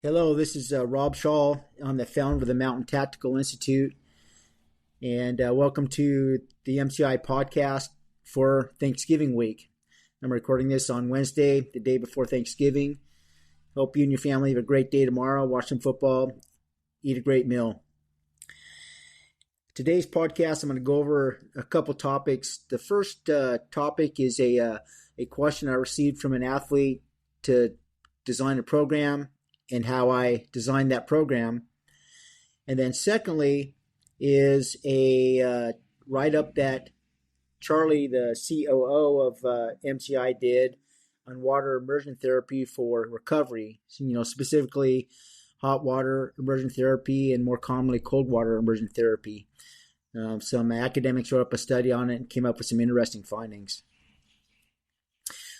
Hello, this is Rob Shaw. I'm the founder of the Mountain Tactical Institute, and welcome to the MCI podcast for Thanksgiving week. I'm recording this on Wednesday, the day before Thanksgiving. Hope you and your family have a great day tomorrow. Watch some football, eat a great meal. Today's podcast, I'm going to go over a couple topics. The first topic is a question I received from an athlete to design a program and how I designed that program. And then secondly is a write-up that Charlie, the COO of MCI, did on water immersion therapy for recovery, specifically hot water immersion therapy and more commonly cold water immersion therapy. Some academics wrote up a study on it and came up with some interesting findings.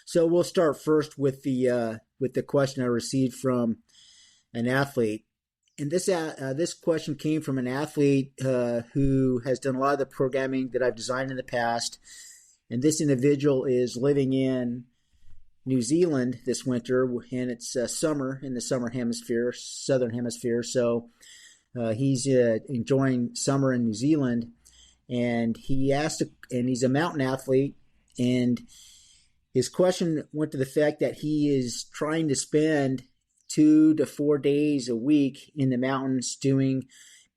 So we'll start first with the question I received from an athlete, and this question came from an athlete who has done a lot of the programming that I've designed in the past, and this individual is living in New Zealand this winter, and it's summer in the southern hemisphere. So he's enjoying summer in New Zealand, and he's a mountain athlete, and his question went to the fact that he is trying to spend 2 to 4 days a week in the mountains doing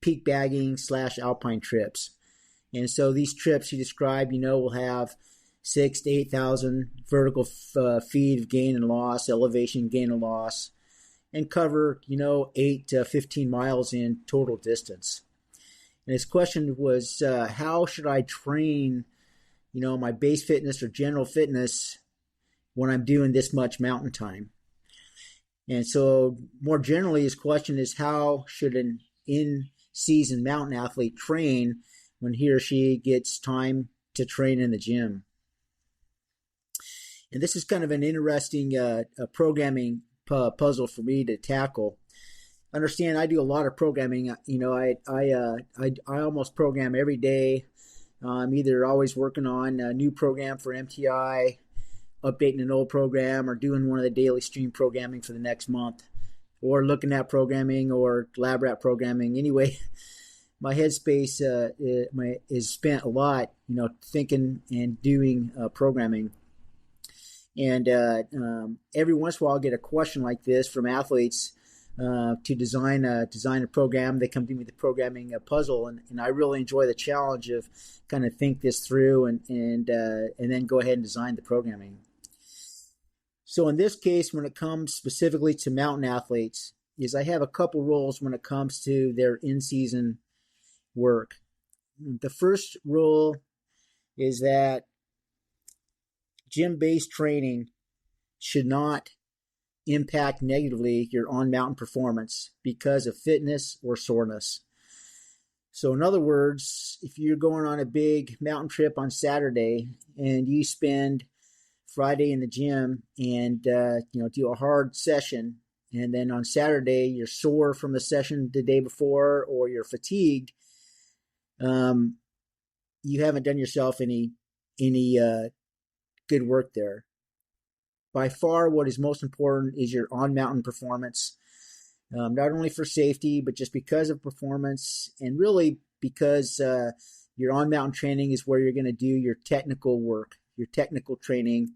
peak bagging / alpine trips. And so these trips he described, will have 6,000 to 8,000 vertical feet of gain and loss, elevation gain and loss, and cover, 8 to 15 miles in total distance. And his question was, how should I train, my base fitness or general fitness when I'm doing this much mountain time? And so more generally, his question is, how should an in-season mountain athlete train when he or she gets time to train in the gym? And this is kind of an interesting programming puzzle for me to tackle. Understand, I do a lot of programming. I almost program every day. I'm either always working on a new program for MTI, updating an old program, or doing one of the daily stream programming for the next month, or looking at programming or lab rat programming. Anyway, my headspace is spent a lot, thinking and doing programming. And every once in a while, I'll get a question like this from athletes to design a program. They come to me with a programming puzzle, and I really enjoy the challenge of kind of think this through and then go ahead and design the programming. So in this case, when it comes specifically to mountain athletes, is I have a couple rules when it comes to their in-season work. The first rule is that gym-based training should not impact negatively your on-mountain performance because of fitness or soreness. So in other words, if you're going on a big mountain trip on Saturday and you spend Friday in the gym and do a hard session, and then on Saturday you're sore from the session the day before or you're fatigued, you haven't done yourself any good work there. By far, what is most important is your on-mountain performance, not only for safety, but just because of performance, and really because your on-mountain training is where you're going to do your technical work, your technical training.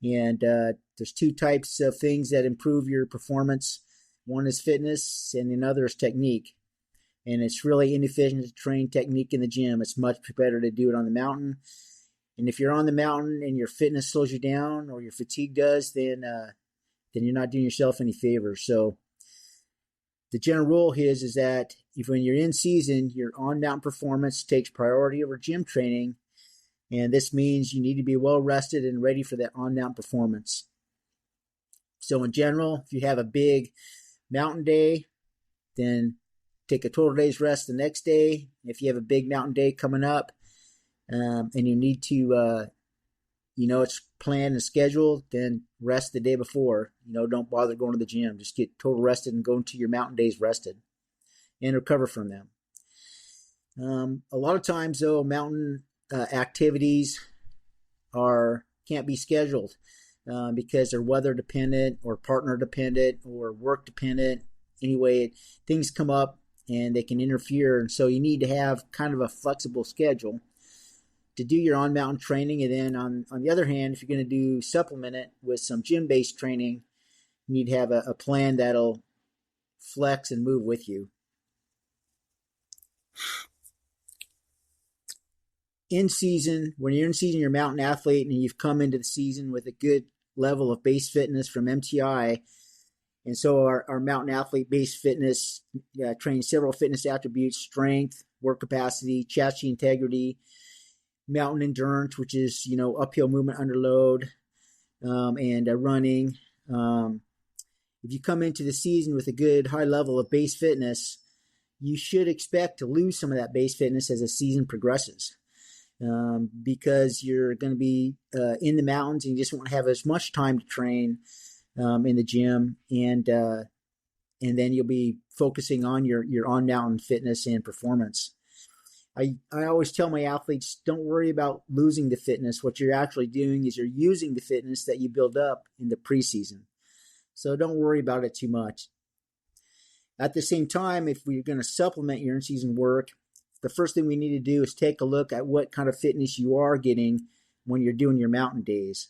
And there's two types of things that improve your performance. One is fitness, and another is technique. And it's really inefficient to train technique in the gym. It's much better to do it on the mountain. And if you're on the mountain and your fitness slows you down or your fatigue does, then you're not doing yourself any favors. So the general rule is that when you're in season, your on-mountain performance takes priority over gym training. And this means you need to be well rested and ready for that on-mountain performance. So in general, if you have a big mountain day, then take a total day's rest the next day. If you have a big mountain day coming up, and you need to, it's planned and scheduled, then rest the day before. Don't bother going to the gym. Just get total rested and go into your mountain days rested and recover from them. A lot of times, though, mountain activities can't be scheduled because they're weather dependent or partner dependent or work dependent anyway, things come up and they can interfere. And so you need to have kind of a flexible schedule to do your on-mountain training. And then on the other hand, if you're going to do supplement it with some gym-based training, you need to have a plan that'll flex and move with you. In season, when you're in season, you're a mountain athlete and you've come into the season with a good level of base fitness from MTI. And so our mountain athlete base fitness trains several fitness attributes: strength, work capacity, chassis integrity, mountain endurance, which is, uphill movement under load, and running. If you come into the season with a good high level of base fitness, you should expect to lose some of that base fitness as the season progresses. Because you're going to be in the mountains and you just won't have as much time to train in the gym, and then you'll be focusing on your on-mountain fitness and performance. I always tell my athletes, don't worry about losing the fitness. What you're actually doing is you're using the fitness that you build up in the preseason. So don't worry about it too much. At the same time, if we're going to supplement your in-season work, the first thing we need to do is take a look at what kind of fitness you are getting when you're doing your mountain days.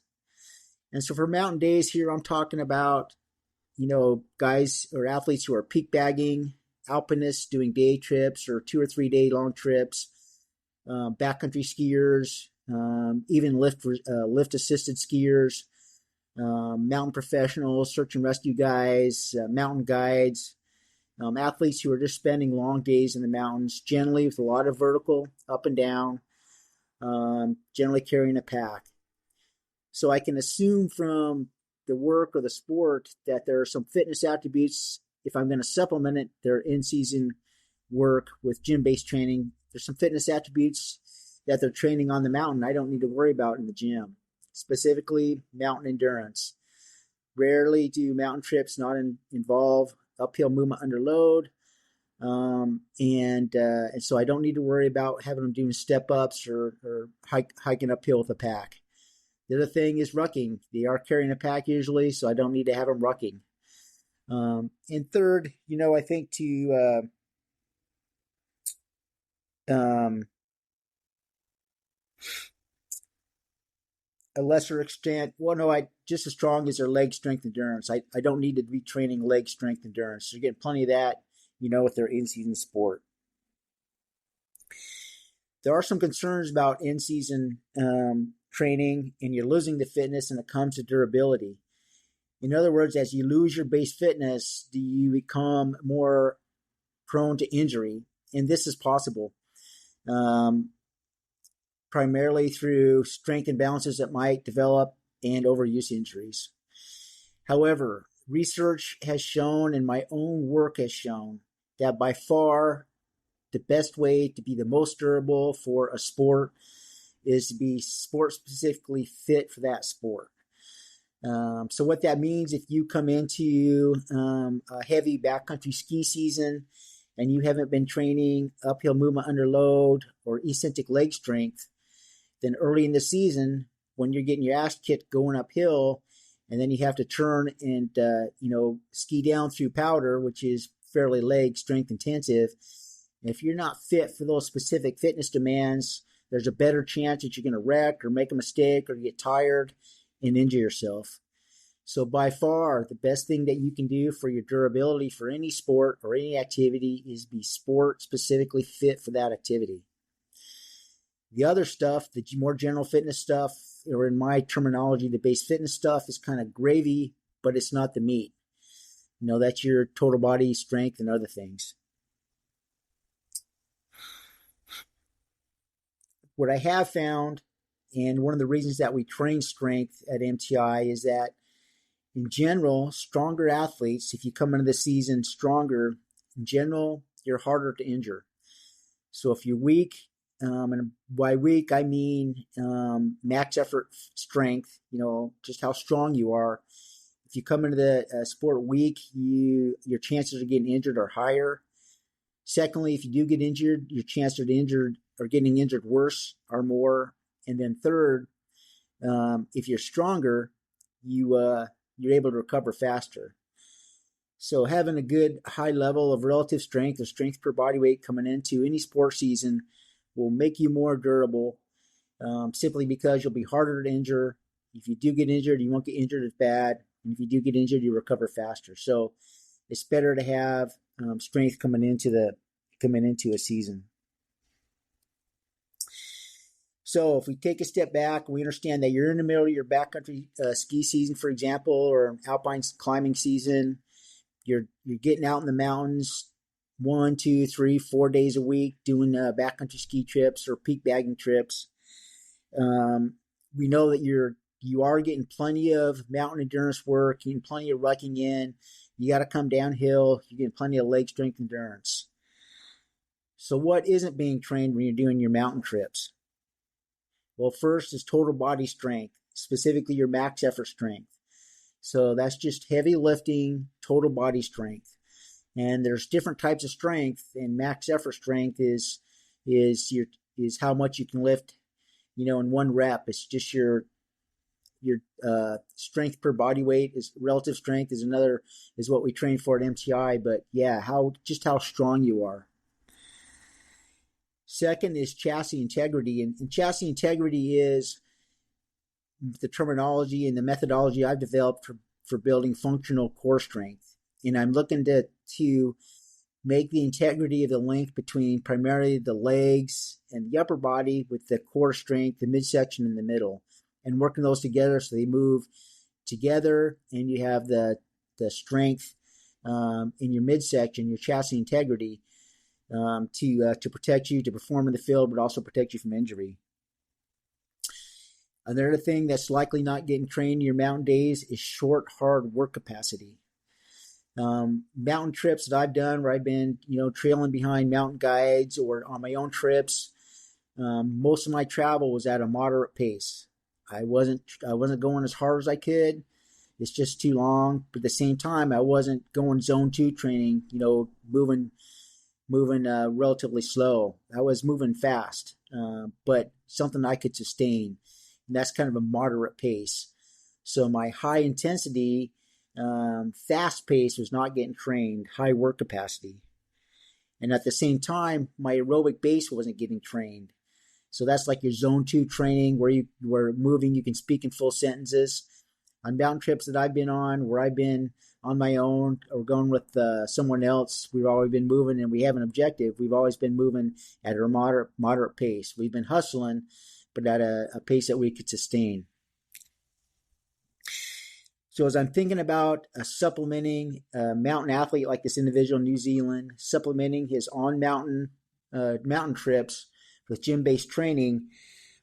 And so for mountain days here, I'm talking about, guys or athletes who are peak bagging, alpinists doing day trips or 2 or 3 day long trips, backcountry skiers, even lift assisted skiers, mountain professionals, search and rescue guys, mountain guides, athletes who are just spending long days in the mountains, generally with a lot of vertical, up and down, generally carrying a pack. So I can assume from the work or the sport that there are some fitness attributes. If I'm going to supplement it, their in-season work with gym-based training, there's some fitness attributes that they're training on the mountain I don't need to worry about in the gym, specifically mountain endurance. Rarely do mountain trips not involve uphill movement under load, and so I don't need to worry about having them doing step-ups or hiking uphill with a pack. The other thing is rucking. They are carrying a pack usually, so I don't need to have them rucking. And third, I think to a lesser extent, just as strong as their leg strength endurance. I don't need to be training leg strength endurance. You're getting plenty of that, with their in-season sport. There are some concerns about in-season training, and you're losing the fitness, and it comes to durability. In other words, as you lose your base fitness, do you become more prone to injury? And this is possible, primarily through strength imbalances that might develop and overuse injuries. However, research has shown, and my own work has shown, that by far the best way to be the most durable for a sport is to be sport specifically fit for that sport. So what that means, if you come into a heavy backcountry ski season and you haven't been training uphill movement under load or eccentric leg strength, then early in the season, when you're getting your ass kicked going uphill, and then you have to turn and ski down through powder, which is fairly leg strength intensive, if you're not fit for those specific fitness demands, there's a better chance that you're going to wreck or make a mistake or get tired and injure yourself. So by far, the best thing that you can do for your durability for any sport or any activity is be sport specifically fit for that activity. The other stuff, the more general fitness stuff, or in my terminology, the base fitness stuff, is kind of gravy, but it's not the meat. That's your total body strength and other things. What I have found, and one of the reasons that we train strength at MTI, is that in general, stronger athletes, if you come into the season stronger, in general, you're harder to injure. So if you're weak, and by weak, I mean max effort strength, just how strong you are. If you come into the sport weak, your chances of getting injured are higher. Secondly, if you do get injured, your chances of getting injured worse are more. And then third, if you're stronger, you're able to recover faster. So having a good high level of relative strength or strength per body weight coming into any sport season will make you more durable, simply because you'll be harder to injure. If you do get injured, you won't get injured as bad. And if you do get injured, you recover faster. So it's better to have strength coming into a season. So if we take a step back, we understand that you're in the middle of your backcountry ski season, for example, or alpine climbing season. You're getting out in the mountains 1, 2, 3, 4 days a week doing backcountry ski trips or peak bagging trips. We know that you are getting plenty of mountain endurance work, getting plenty of rucking in. You got to come downhill. You're getting plenty of leg strength endurance. So what isn't being trained when you're doing your mountain trips? Well, first is total body strength, specifically your max effort strength. So that's just heavy lifting, total body strength. And there's different types of strength, and max effort strength is how much you can lift, in one rep. It's just your strength per body weight. Is relative strength is what we train for at MTI. But yeah, how strong you are. Second is chassis integrity, and chassis integrity is the terminology and the methodology I've developed for building functional core strength. And I'm looking to make the integrity of the link between primarily the legs and the upper body with the core strength, the midsection in the middle, and working those together so they move together, and you have the strength in your midsection, your chassis integrity, to protect you, to perform in the field, but also protect you from injury. Another thing that's likely not getting trained in your mountain days is short, hard work capacity. Mountain trips that I've done where I've been, trailing behind mountain guides or on my own trips, most of my travel was at a moderate pace. I wasn't going as hard as I could. It's just too long. But at the same time, I wasn't going zone 2 training, moving relatively slow. I was moving fast, but something I could sustain. And that's kind of a moderate pace. So my high intensity, fast pace was not getting trained, high work capacity. And at the same time, my aerobic base wasn't getting trained. So that's like your zone 2 training where you were moving, you can speak in full sentences. On mountain trips that I've been on, where I've been on my own or going with someone else, we've always been moving, and we have an objective. We've always been moving at a moderate pace. We've been hustling, but at a pace that we could sustain. So as I'm thinking about supplementing a mountain athlete like this individual in New Zealand, supplementing his on-mountain mountain trips with gym-based training,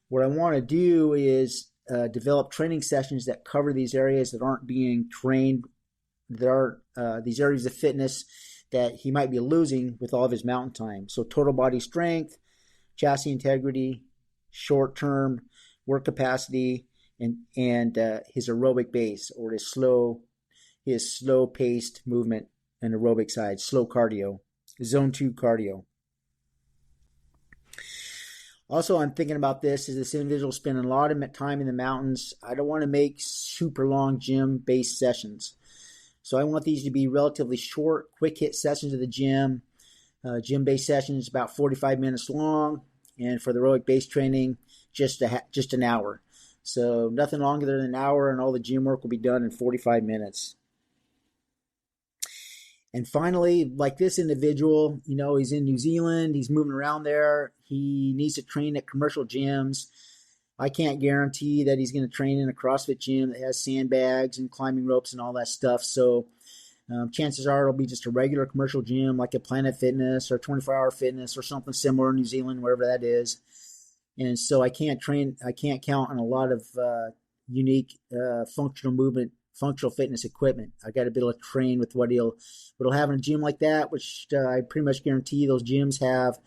what I want to do is develop training sessions that cover these areas that aren't being trained. There are these areas of fitness that he might be losing with all of his mountain time. So total body strength, chassis integrity, short-term work capacity, and his aerobic base, or his slow-paced movement and aerobic side, slow cardio, zone 2 cardio. Also, I'm thinking about this individual spending a lot of time in the mountains. I don't want to make super long gym-based sessions. So I want these to be relatively short, quick hit sessions of the gym. Gym-based sessions about 45 minutes long, and for the aerobic base training, just an hour. So nothing longer than an hour, and all the gym work will be done in 45 minutes. And finally, like this individual, he's in New Zealand, he's moving around there, he needs to train at commercial gyms. I can't guarantee that he's going to train in a CrossFit gym that has sandbags and climbing ropes and all that stuff. So chances are it'll be just a regular commercial gym like a Planet Fitness or 24-Hour Fitness or something similar in New Zealand, wherever that is. And so I can't count on a lot of unique functional fitness equipment. I got to be able to train with what he'll have in a gym like that, which I pretty much guarantee those gyms have,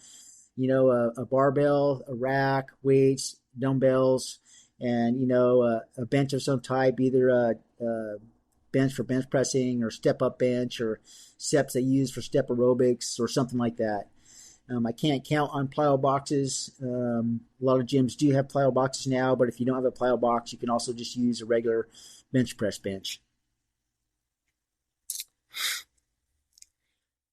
a barbell, a rack, weights, dumbbells, and a bench of some type, either a bench for bench pressing or step up bench or steps they use for step aerobics or something like that. I can't count on plyo boxes. A lot of gyms do have plyo boxes now, but if you don't have a plyo box, you can also just use a regular bench press bench.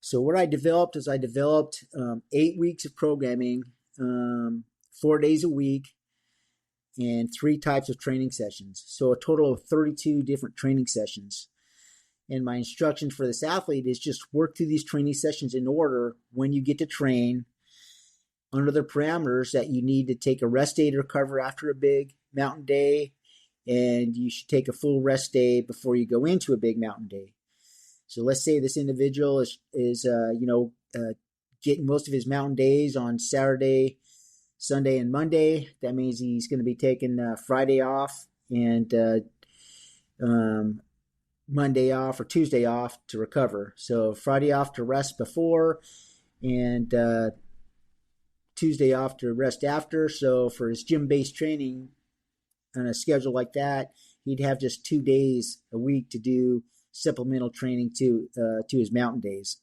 So what I developed is 8 weeks of programming, 4 days a week, and 3 types of training sessions. So a total of 32 different training sessions. And my instruction for this athlete is just work through these training sessions in order when you get to train under the parameters that you need to take a rest day to recover after a big mountain day, and you should take a full rest day before you go into a big mountain day. So let's say this individual is getting most of his mountain days on Saturday, Sunday, and Monday. That means he's going to be taking Friday off and Monday off or Tuesday off to recover. So Friday off to rest before, and Tuesday off to rest after. So for his gym-based training on a schedule like that, he'd have just 2 days a week to do supplemental training to his mountain days.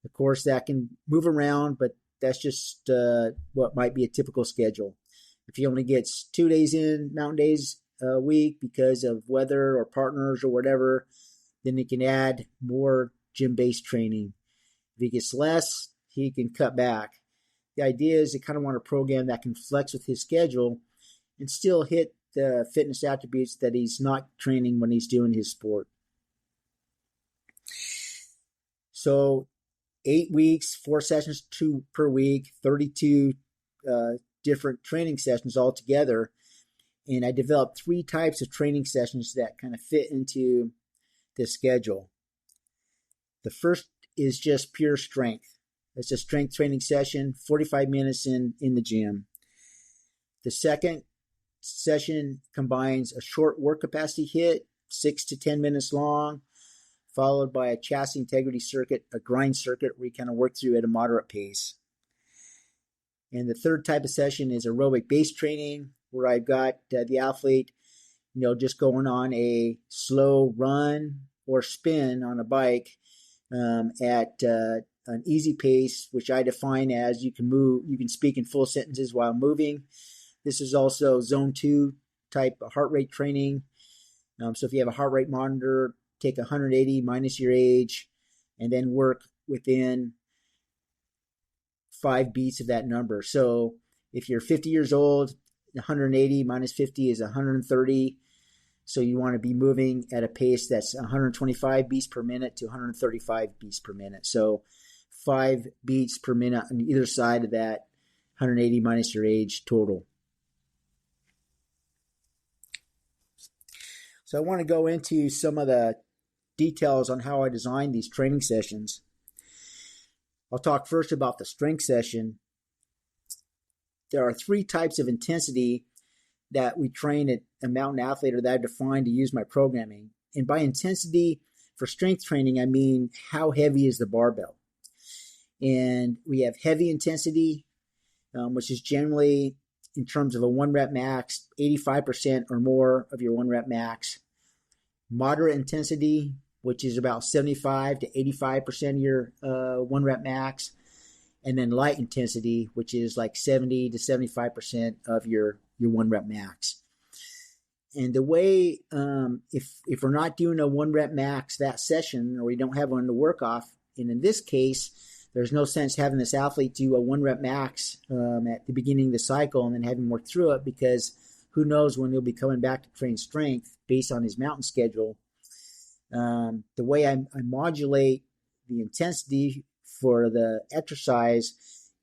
Of course, that can move around, but that's just what might be a typical schedule. If he only gets 2 days in mountain days a week because of weather or partners or whatever, then he can add more gym-based training. If he gets less, he can cut back. The idea is to kind of want a program that can flex with his schedule and still hit the fitness attributes that he's not training when he's doing his sport. So 8 weeks, 4 sessions, 2 per week, 32 different training sessions altogether. And I developed 3 types of training sessions that kind of fit into this schedule. The first is just pure strength. It's a strength training session, 45 minutes in the gym. The second session combines a short work capacity hit, 6 to 10 minutes long, followed by a chassis integrity circuit, a grind circuit where you kind of work through at a moderate pace. And the third type of session is aerobic base training, where I've got the athlete, just going on a slow run or spin on a bike at an easy pace, which I define as you can speak in full sentences while moving. This is also zone 2 type of heart rate training. So if you have a heart rate monitor, take 180 minus your age, and then work within 5 beats of that number. So if you're 50 years old, 180 minus 50 is 130. So you want to be moving at a pace that's 125 beats per minute to 135 beats per minute. So 5 beats per minute on either side of that 180 minus your age total. So I want to go into some of the details on how I designed these training sessions. I'll talk first about the strength session. There are 3 types of intensity that we train at a mountain athlete, or that I've defined to use my programming. And by intensity for strength training, I mean how heavy is the barbell. And we have heavy intensity, which is generally, in terms of a 1 rep max, 85% or more of your 1 rep max. Moderate intensity, which is about 75 to 85% of your 1 rep max. And then light intensity, which is like 70 to 75% of your 1 rep max. And the way, if we're not doing a 1 rep max that session, or we don't have one to work off, and in this case, there's no sense having this athlete do a 1 rep max at the beginning of the cycle and then have him work through it, because who knows when he'll be coming back to train strength based on his mountain schedule. The way I modulate the intensity for the exercise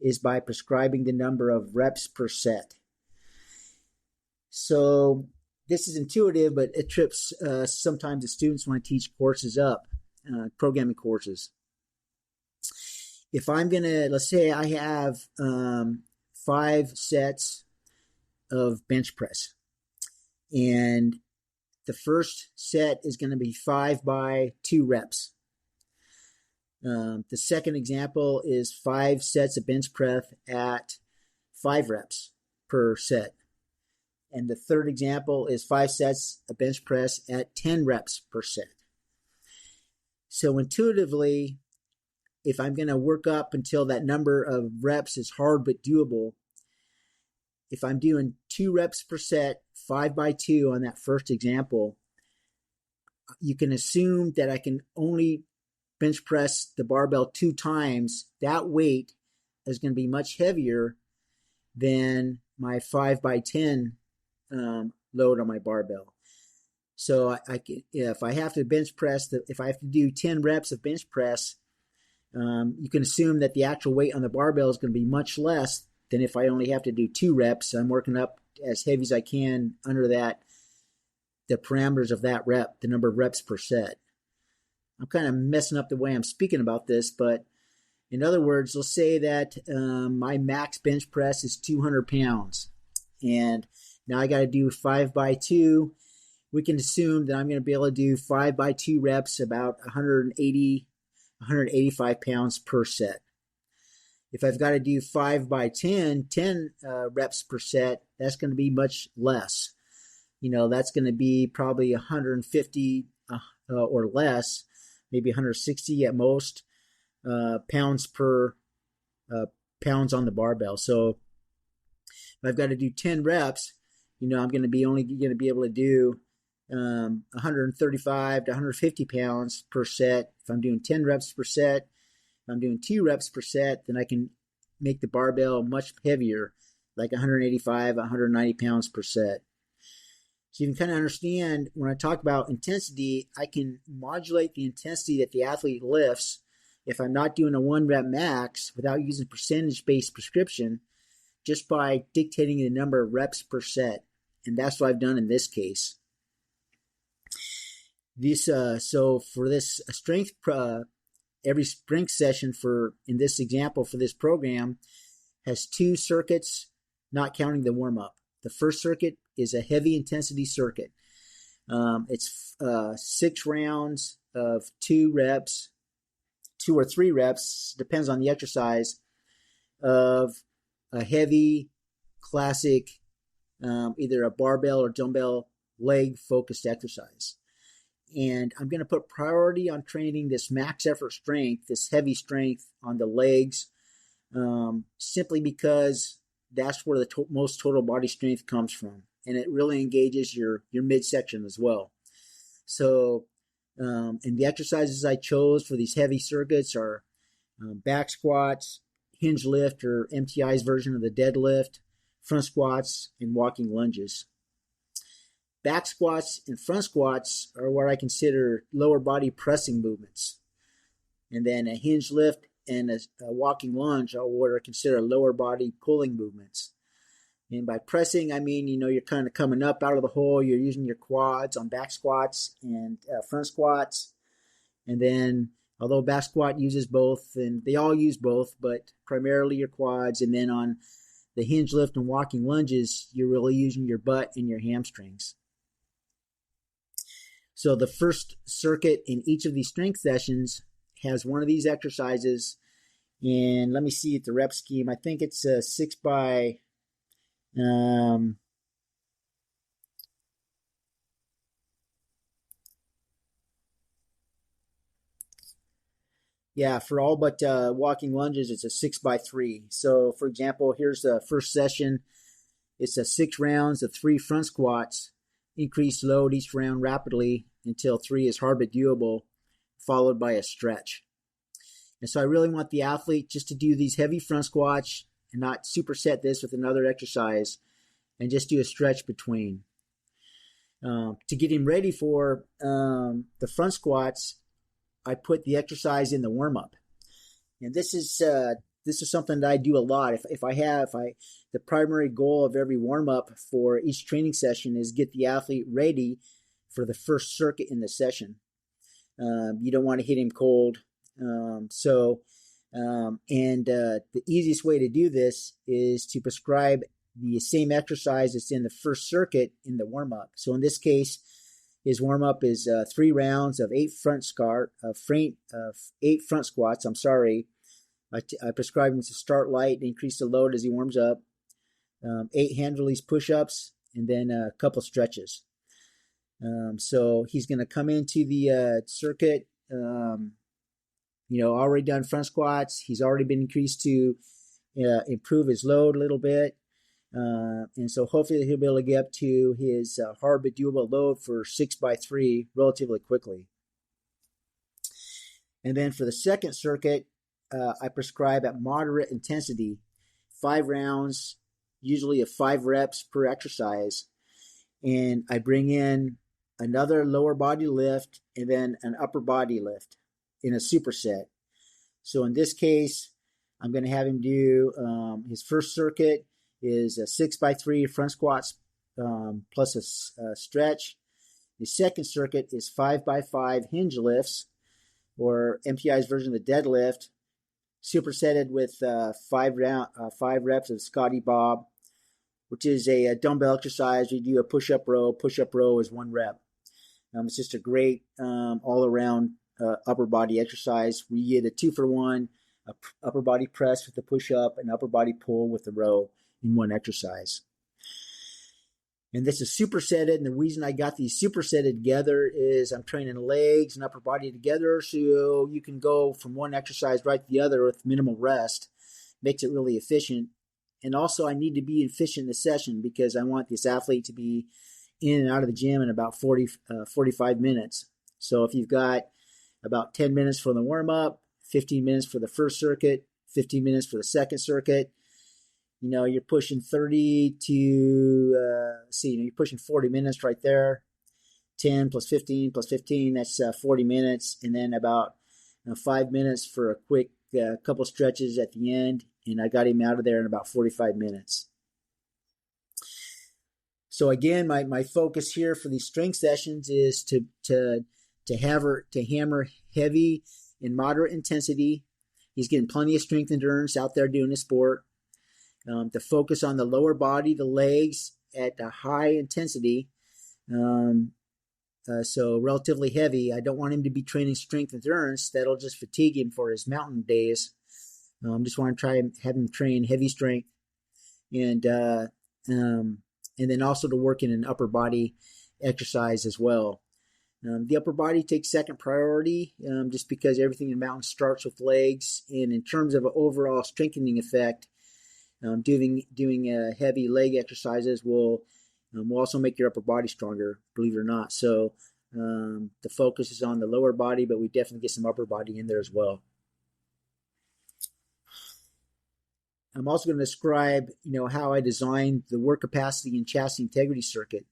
is by prescribing the number of reps per set. So this is intuitive, but it trips sometimes the students when I teach courses up, programming courses. If I'm going to, let's say I have 5 sets of bench press, and the first set is going to be 5 by 2 reps. The second example is 5 sets of bench press at 5 reps per set. And the third example is 5 sets of bench press at 10 reps per set. So intuitively, if I'm going to work up until that number of reps is hard but doable, if I'm doing 2 reps per set, 5 by 2 on that first example, you can assume that I can only bench press the barbell 2 times, that weight is going to be much heavier than my 5x10 load on my barbell. So if I have to bench press, if I have to do 10 reps of bench press, you can assume that the actual weight on the barbell is going to be much less than if I only have to do 2 reps. I'm working up as heavy as I can under the parameters of that rep, the number of reps per set. I'm kind of messing up the way I'm speaking about this, but in other words, let's say that my max bench press is 200 pounds, and now I got to do 5x2. We can assume that I'm going to be able to do 5x2 reps about 185 pounds per set. If I've got to do 5x10, 10 reps per set, that's going to be much less. That's going to be probably 150 or less, maybe 160 at most pounds per pounds on the barbell. So if I've got to do 10 reps, I'm only going to be able to do 135 to 150 pounds per set. If I'm doing 10 reps per set, if I'm doing 2 reps per set, then I can make the barbell much heavier, like 185, 190 pounds per set. So you can kind of understand when I talk about intensity, I can modulate the intensity that the athlete lifts if I'm not doing a 1 rep max without using percentage-based prescription, just by dictating the number of reps per set. And that's what I've done in this case. So for this strength, every strength session in this example for this program has 2 circuits, not counting the warm-up. The first circuit is a heavy intensity circuit. It's 6 rounds of 2 reps, 2 or 3 reps, depends on the exercise, of a heavy classic, either a barbell or dumbbell leg focused exercise. And I'm going to put priority on training this max effort strength, this heavy strength on the legs, simply because that's where the most total body strength comes from. And it really engages your midsection as well. So, and the exercises I chose for these heavy circuits are back squats, hinge lift or MTI's version of the deadlift, front squats, and walking lunges. Back squats and front squats are what I consider lower body pressing movements. And then a hinge lift and a walking lunge are what I consider lower body pulling movements. And by pressing, I mean, you're kind of coming up out of the hole. You're using your quads on back squats and front squats. And then, although back squat uses both, and they all use both, but primarily your quads. And then on the hinge lift and walking lunges, you're really using your butt and your hamstrings. So the first circuit in each of these strength sessions has one of these exercises. And let me see at the rep scheme. I think it's a 6 by... for all but walking lunges, it's a 6x3. So, for example, here's the first session. It's a 6 rounds of 3 front squats. Increase load each round rapidly until 3 is hard but doable, followed by a stretch. And so I really want the athlete just to do these heavy front squats and not superset this with another exercise and just do a stretch between. To get him ready for the front squats, I put the exercise in the warm-up. And this is something that I do a lot. The primary goal of every warm-up for each training session is get the athlete ready for the first circuit in the session. You don't want to hit him cold. The easiest way to do this is to prescribe the same exercise that's in the first circuit in the warm-up. So in this case, his warm-up is 3 rounds of 8 front squats. I prescribe him to start light and increase the load as he warms up. 8 hand release push-ups, and then a couple stretches. So he's going to come into the circuit, already done front squats. He's already been increased to improve his load a little bit. And so hopefully he'll be able to get up to his hard but doable load for 6x3 relatively quickly. And then for the second circuit, I prescribe at moderate intensity, 5 rounds, usually of 5 reps per exercise. And I bring in another lower body lift and then an upper body lift in a superset. So in this case, I'm going to have him do his first circuit is a 6x3 front squats plus a stretch. The second circuit is 5x5 hinge lifts, or MTI's version of the deadlift, supersetted with 5 reps of Scotty Bob, which is a dumbbell exercise. We do a push-up row. Push-up row is 1 rep. It's just a great all-around upper body exercise. We get a 2-for-1, upper body press with the push-up and upper body pull with the row in one exercise. And this is supersetted, and the reason I got these supersetted together is I'm training legs and upper body together, so you can go from one exercise right to the other with minimal rest. Makes it really efficient. And also I need to be efficient in the session because I want this athlete to be in and out of the gym in about 45 minutes. So if you've got about 10 minutes for the warm-up, 15 minutes for the first circuit, 15 minutes for the second circuit, you're pushing 30 to, you're pushing 40 minutes right there. 10 plus 15 plus 15, that's 40 minutes. And then about 5 minutes for a quick couple stretches at the end. And I got him out of there in about 45 minutes. So again, my focus here for these strength sessions is to hammer heavy and moderate intensity. He's getting plenty of strength endurance out there doing the sport. To focus on the lower body, the legs at a high intensity, so relatively heavy. I don't want him to be training strength endurance. That'll just fatigue him for his mountain days. Just want to try and have him train heavy strength, and then also to work in an upper body exercise as well. The upper body takes second priority, just because everything in mountain starts with legs, and in terms of an overall strengthening effect, doing heavy leg exercises will also make your upper body stronger, believe it or not. So the focus is on the lower body, but we definitely get some upper body in there as well. I'm also going to describe, how I designed the work capacity and chassis integrity circuit.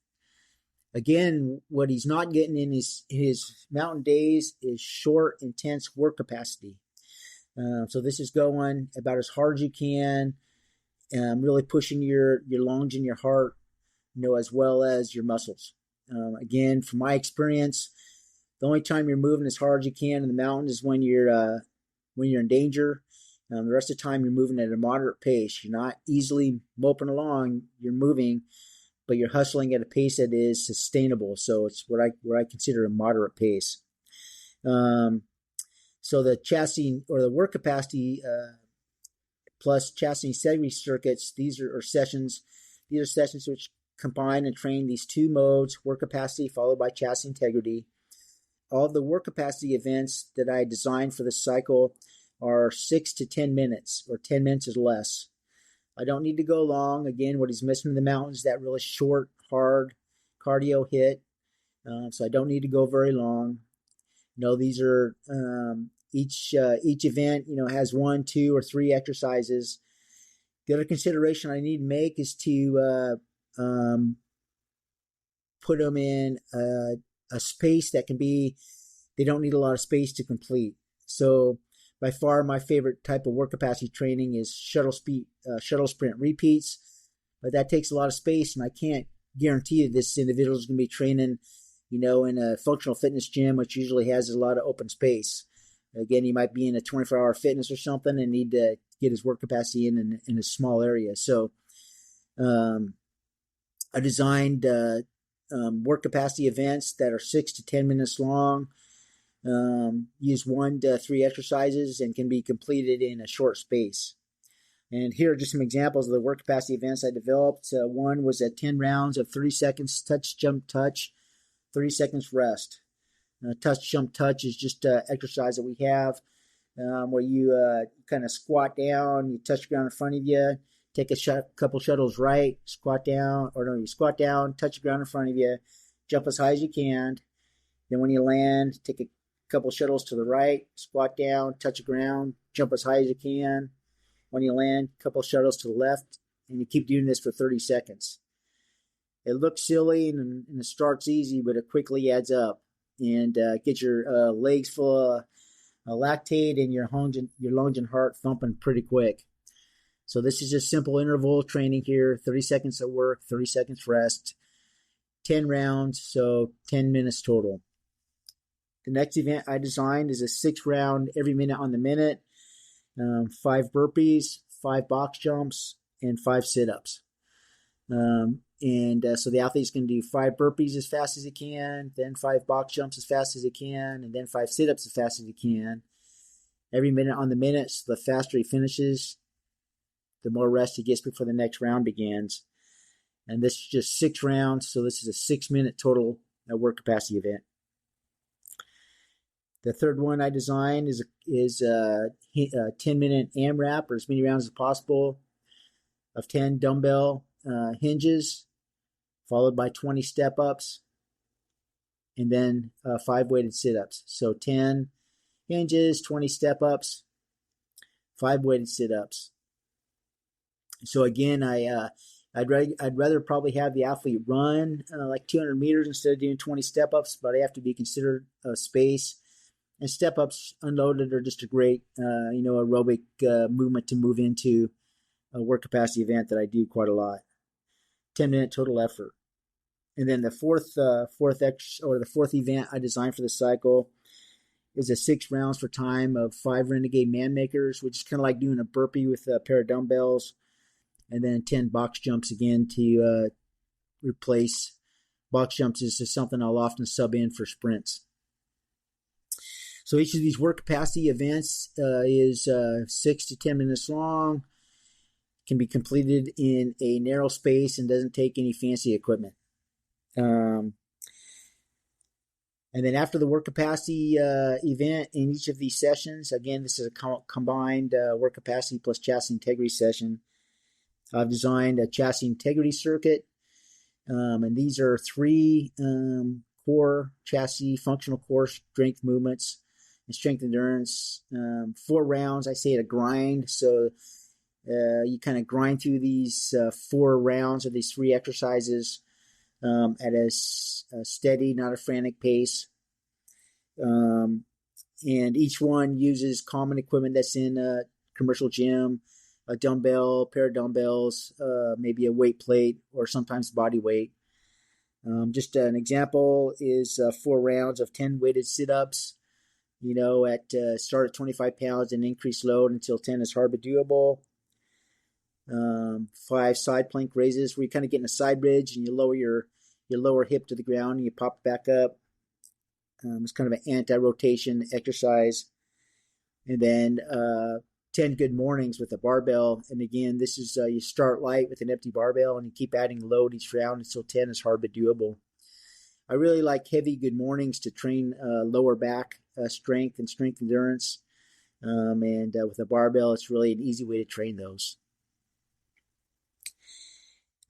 Again, what he's not getting in his mountain days is short, intense work capacity. So this is going about as hard as you can. Really pushing your lungs and your heart, as well as your muscles. Again, from my experience, the only time you're moving as hard as you can in the mountain is when you're in danger. The rest of the time you're moving at a moderate pace. You're not easily moping along. You're moving, but you're hustling at a pace that is sustainable. So it's what I consider a moderate pace. So the chassis or the work capacity plus chassis integrity circuits, these are sessions. These are sessions which combine and train these two modes, work capacity followed by chassis integrity. All the work capacity events that I designed for this cycle are 6 to 10 minutes, or 10 minutes or less. I don't need to go long. Again, what he's missing in the mountains is that really short, hard cardio hit. So I don't need to go very long. These are each event, has 1, 2, or 3 exercises. The other consideration I need to make is to put them in a space that can be, they don't need a lot of space to complete. So by far my favorite type of work capacity training is shuttle sprint repeats, but that takes a lot of space, and I can't guarantee that this individual is going to be training, in a functional fitness gym, which usually has a lot of open space. Again, he might be in a 24-hour fitness or something and need to get his work capacity in a small area. So I designed work capacity events that are 6 to 10 minutes long, use 1 to 3 exercises, and can be completed in a short space. And here are just some examples of the work capacity events I developed. One was at 10 rounds of 30 seconds touch, jump, touch, 30 seconds rest. Touch, jump, touch is just an exercise that we have where you kind of squat down, you touch the ground in front of you, take a couple shuttles right, you squat down, touch the ground in front of you, jump as high as you can. Then when you land, take a couple shuttles to the right, squat down, touch the ground, jump as high as you can. When you land, a couple shuttles to the left, and you keep doing this for 30 seconds. It looks silly and it starts easy, but it quickly adds up and gets your legs full of lactate and your lungs and heart thumping pretty quick. So this is just simple interval training here, 30 seconds of work, 30 seconds rest, 10 rounds, so 10 minutes total. The next event I designed is a 6-round every minute on the minute, 5 burpees, 5 box jumps, and 5 sit-ups. So the athlete's going to do 5 burpees as fast as he can, then 5 box jumps as fast as he can, and then 5 sit-ups as fast as he can. Every minute on the minute, so the faster he finishes, the more rest he gets before the next round begins. And this is just 6 rounds, so this is a 6-minute total work capacity event. The third one I designed is a 10-minute AMRAP, or as many rounds as possible, of 10 dumbbell hinges, followed by 20 step-ups, and then 5 weighted sit-ups. So 10 hinges, 20 step-ups, 5 weighted sit-ups. So again, I'd rather probably have the athlete run like 200 meters instead of doing 20 step-ups, but I have to be considered space. And step-ups unloaded are just a great, aerobic movement to move into a work capacity event that I do quite a lot. 10-minute total effort. And then the fourth event I designed for the cycle is a 6 rounds for time of 5 renegade man makers, which is kind of like doing a burpee with a pair of dumbbells, and then 10 box jumps again to replace box jumps. Is just something I'll often sub in for sprints. So each of these work capacity events is 6 to 10 minutes long, can be completed in a narrow space, and doesn't take any fancy equipment. And then after the work capacity event in each of these sessions, again, this is a combined work capacity plus chassis integrity session. I've designed a chassis integrity circuit, and these are 3 core chassis, functional core strength movements and strength endurance. 4 rounds, I say, at a grind. So you kind of grind through these 4 rounds of these 3 exercises at a steady, not a frantic pace. And each one uses common equipment that's in a commercial gym, a dumbbell, pair of dumbbells, maybe a weight plate, or sometimes body weight. Just an example is 4 rounds of 10 weighted sit-ups, at start at 25 pounds and increase load until 10 is hard but doable. 5 side plank raises where you kind of get in a side bridge and you lower your lower hip to the ground and you pop it back up. It's kind of an anti-rotation exercise. And then 10 good mornings with a barbell. And again, this is you start light with an empty barbell and you keep adding load each round until 10 is hard but doable. I really like heavy good mornings to train lower back strength and strength endurance. And with a barbell, it's really an easy way to train those.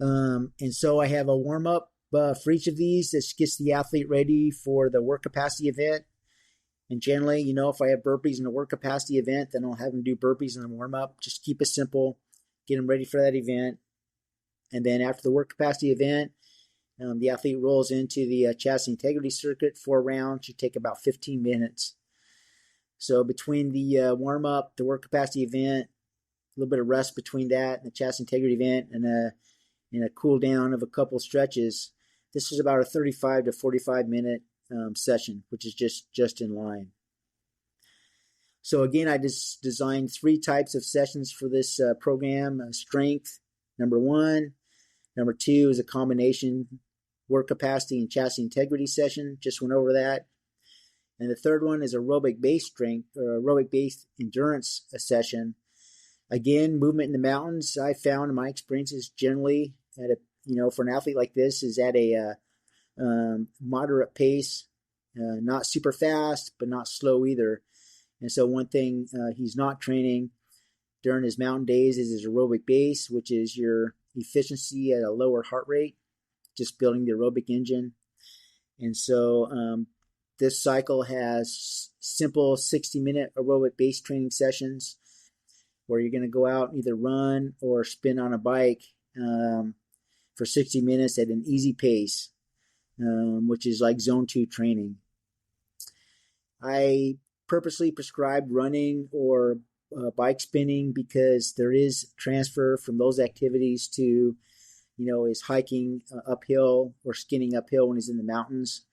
And so I have a warm-up for each of these. This gets the athlete ready for the work capacity event. And generally, if I have burpees in the work capacity event, then I'll have them do burpees in the warm-up. Just keep it simple, get them ready for that event. And then after the work capacity event, the athlete rolls into the chassis integrity circuit. 4 rounds should take about 15 minutes. So between the warm-up, the work capacity event, a little bit of rest between that and the chassis integrity event, and a cool down of a couple stretches, this is about a 35 to 45 minute session, which is just in line. So again, I just designed 3 types of sessions for this program. Strength, number 1. Number 2 is a combination work capacity and chassis integrity session. Just went over that. And the third one is aerobic-based strength or aerobic-based endurance session. Again, movement in the mountains, I found in my experiences generally at for an athlete like this is at a moderate pace, not super fast, but not slow either. And so one thing he's not training during his mountain days is his aerobic base, which is your efficiency at a lower heart rate, just building the aerobic engine. And so This cycle has simple 60-minute aerobic base training sessions where you're going to go out and either run or spin on a bike for 60 minutes at an easy pace, which is like zone 2 training. I purposely prescribed running or bike spinning because there is transfer from those activities to, is hiking uphill or skinning uphill when he's in the mountains.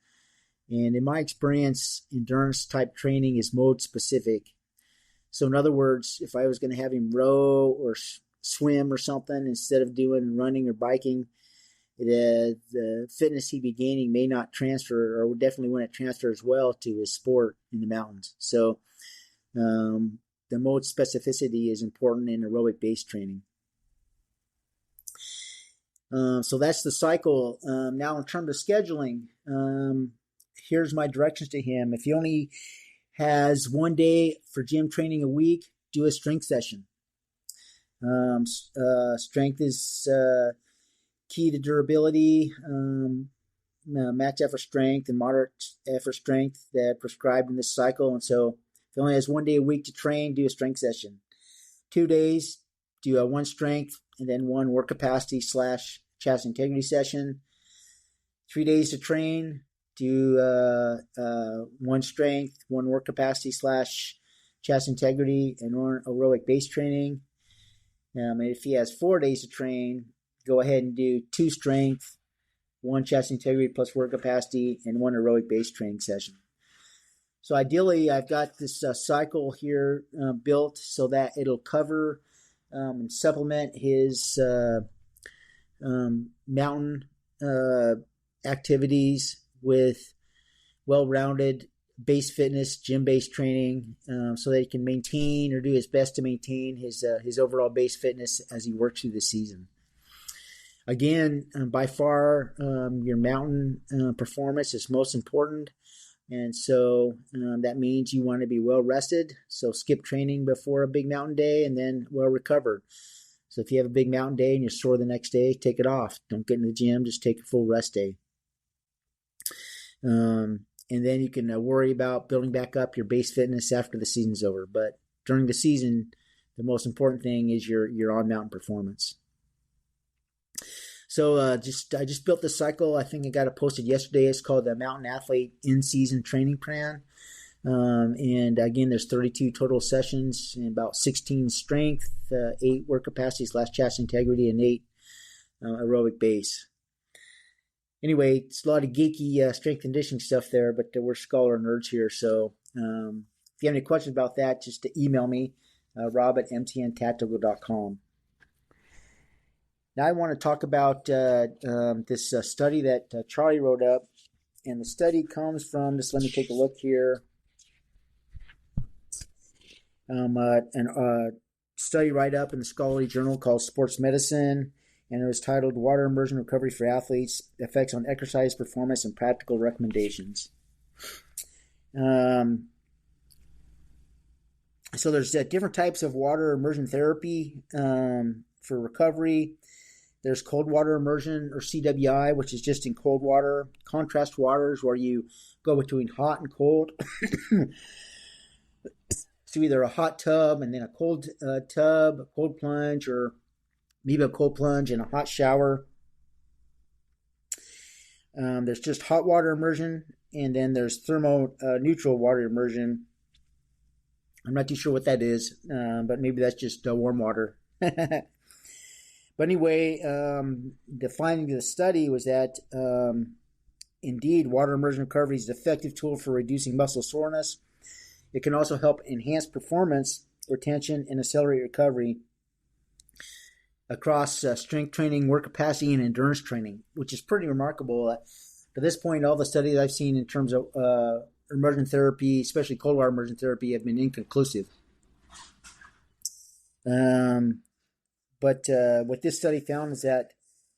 And in my experience, endurance type training is mode specific. So in other words, if I was going to have him row or swim or something instead of doing running or biking, the fitness he'd be gaining may not transfer, or definitely wouldn't transfer as well to his sport in the mountains. So the mode specificity is important in aerobic base training. So that's the cycle. Now in terms of scheduling, here's my directions to him. If he only has 1 day for gym training a week, do a strength session. Strength is key to durability, max effort strength and moderate effort strength that prescribed in this cycle. And so if he only has 1 day a week to train, do a strength session. 2 days, do one strength and then one work capacity / chest integrity session. 3 days to train, do one strength, one work capacity / chest integrity, and one aerobic base training. And if he has 4 days to train, go ahead and do 2 strength, 1 chest integrity plus work capacity, and 1 aerobic base training session. So ideally, I've got this cycle here built so that it'll cover and supplement his mountain activities with well-rounded base fitness, gym-based training, so that he can maintain or do his best to maintain his overall base fitness as he works through the season. Again, by far, your mountain performance is most important. And so that means you want to be well rested. So skip training before a big mountain day and then well recovered. So if you have a big mountain day and you're sore the next day, take it off. Don't get in the gym. Just take a full rest day. And then you can worry about building back up your base fitness after the season's over. But during the season, the most important thing is your on-mountain performance. So I just built this cycle. I think I got it posted yesterday. It's called the Mountain Athlete In-Season Training Plan. And again, there's 32 total sessions and about 16 strength, 8 work capacity / chest integrity, and 8 aerobic base. Anyway, it's a lot of geeky strength conditioning stuff there, but we're scholar nerds here. So if you have any questions about that, just email me, rob@mtntactical.com. Now I want to talk about this study that Charlie wrote up. And the study comes from, just let me take a look here, a study write-up in the scholarly journal called Sports Medicine. And it was titled Water Immersion Recovery for Athletes, Effects on Exercise Performance and Practical Recommendations. So there's different types of water immersion therapy for recovery. There's cold water immersion, or CWI, which is just in cold water. Contrast waters, where you go between hot and cold. So either a hot tub and then a cold tub, a cold plunge, or maybe a cold plunge and a hot shower. There's just hot water immersion, and then there's thermo-neutral water immersion. I'm not too sure what that is, but maybe that's just warm water. But anyway, the finding of the study was that indeed, water immersion recovery is an effective tool for reducing muscle soreness. It can also help enhance performance, retention, and accelerate recovery across strength training, work capacity, and endurance training, which is pretty remarkable. To this point, all the studies I've seen in terms of immersion therapy, especially cold water immersion therapy, have been inconclusive. But what this study found is that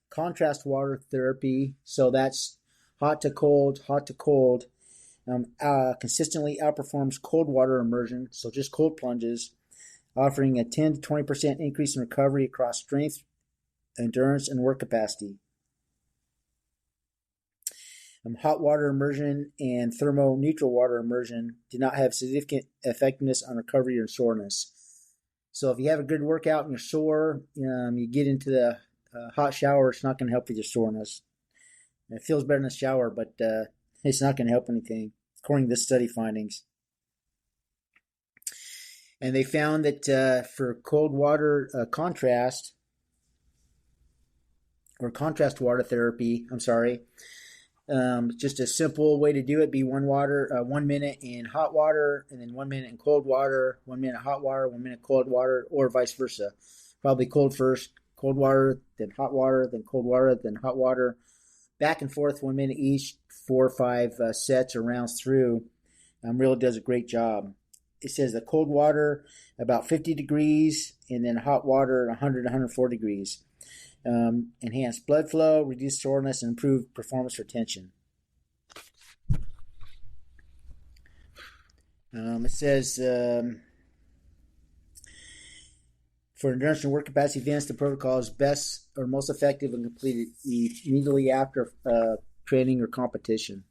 contrast water therapy, so that's hot to cold, consistently outperforms cold water immersion, so just cold plunges, offering a 10 to 20% increase in recovery across strength, endurance, and work capacity. Hot water immersion and thermoneutral water immersion did not have significant effectiveness on recovery or soreness. So if you have a good workout and you're sore, you get into the hot shower, it's not going to help with your soreness. It feels better in the shower, but it's not going to help anything, according to this study findings. And they found that for cold water contrast water therapy, just a simple way to do it: be 1 minute in hot water, and then 1 minute in cold water, 1 minute hot water, 1 minute cold water, or vice versa. Probably cold first, cold water, then hot water, then cold water, then hot water. Back and forth, 1 minute each, 4 or 5 sets or rounds through. Really does a great job. It says the cold water about 50 degrees, and then hot water 100 to 104 degrees. Enhance blood flow, reduce soreness, and improve performance retention. It says for endurance and work capacity events, the protocol is best or most effective and completed immediately after training or competition.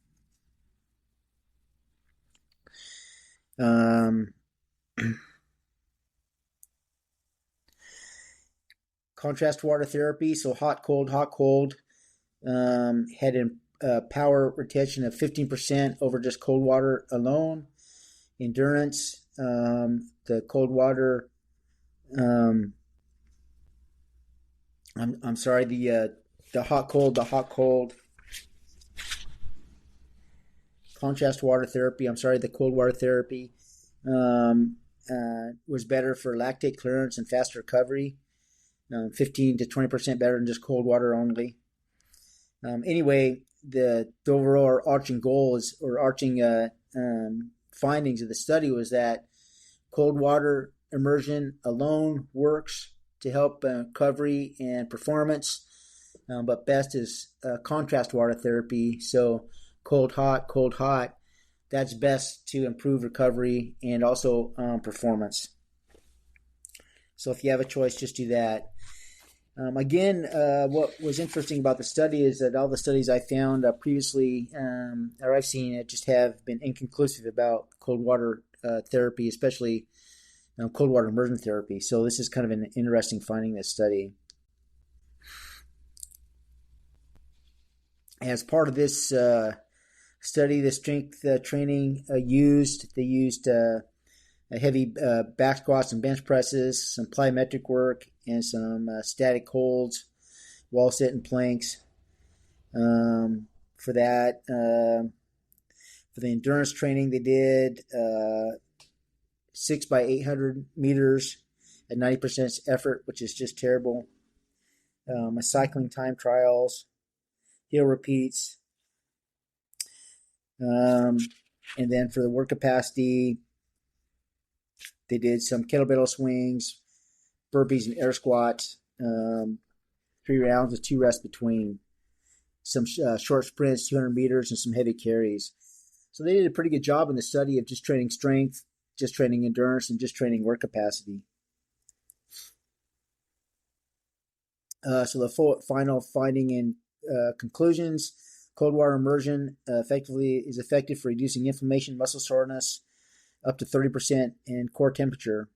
Contrast water therapy, so hot, cold, had a power retention of 15% over just cold water alone. Endurance, the cold water, the hot, cold. Contrast water therapy, the cold water therapy was better for lactate clearance and faster recovery. 15 to 20% better than just cold water only. Anyway, the overall arching findings of the study was that cold water immersion alone works to help recovery and performance, but best is contrast water therapy. So cold, hot, that's best to improve recovery and also performance. So if you have a choice, just do that. What was interesting about the study is that all the studies I found previously, or I've seen, just have been inconclusive about cold water therapy, especially cold water immersion therapy. So this is kind of an interesting finding, this study. As part of this study, the strength training they used heavy back squats and bench presses, some plyometric work, and some static holds, wall sit, and planks. For that, for the endurance training, they did 6 by 800 meters at 90% effort, which is just terrible. Cycling time trials, hill repeats, and then for the work capacity, they did some kettlebell swings, burpees, and air squats, 3 rounds with 2 rests between, some short sprints, 200 meters, and some heavy carries. So they did a pretty good job in the study of just training strength, just training endurance, and just training work capacity. So the final finding and conclusions: cold water immersion is effective for reducing inflammation, muscle soreness, up to 30%, and core temperature.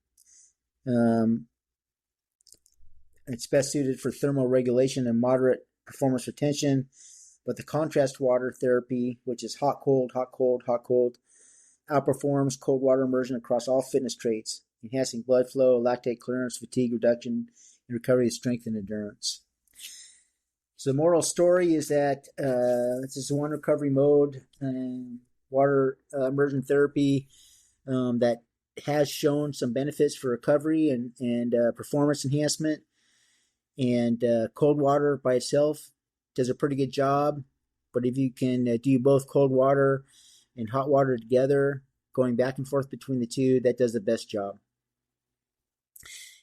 It's best suited for thermal regulation and moderate performance retention, but the contrast water therapy, which is hot, cold, outperforms cold water immersion across all fitness traits, enhancing blood flow, lactate clearance, fatigue reduction, and recovery of strength and endurance. So the moral story is that this is one recovery mode, water immersion therapy, that has shown some benefits for recovery and performance enhancement. And cold water by itself does a pretty good job. But if you can do both cold water and hot water together, going back and forth between the two, that does the best job.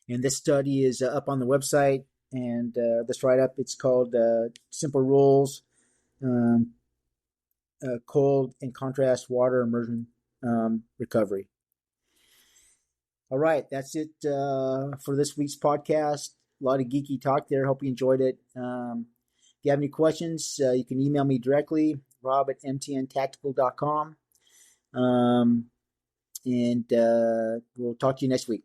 And this study is up on the website. And this write-up, it's called Simple Rules, Cold and Contrast Water Immersion Recovery. All right, that's it for this week's podcast. A lot of geeky talk there. Hope you enjoyed it. If you have any questions, you can email me directly, rob@mtntactical.com. And we'll talk to you next week.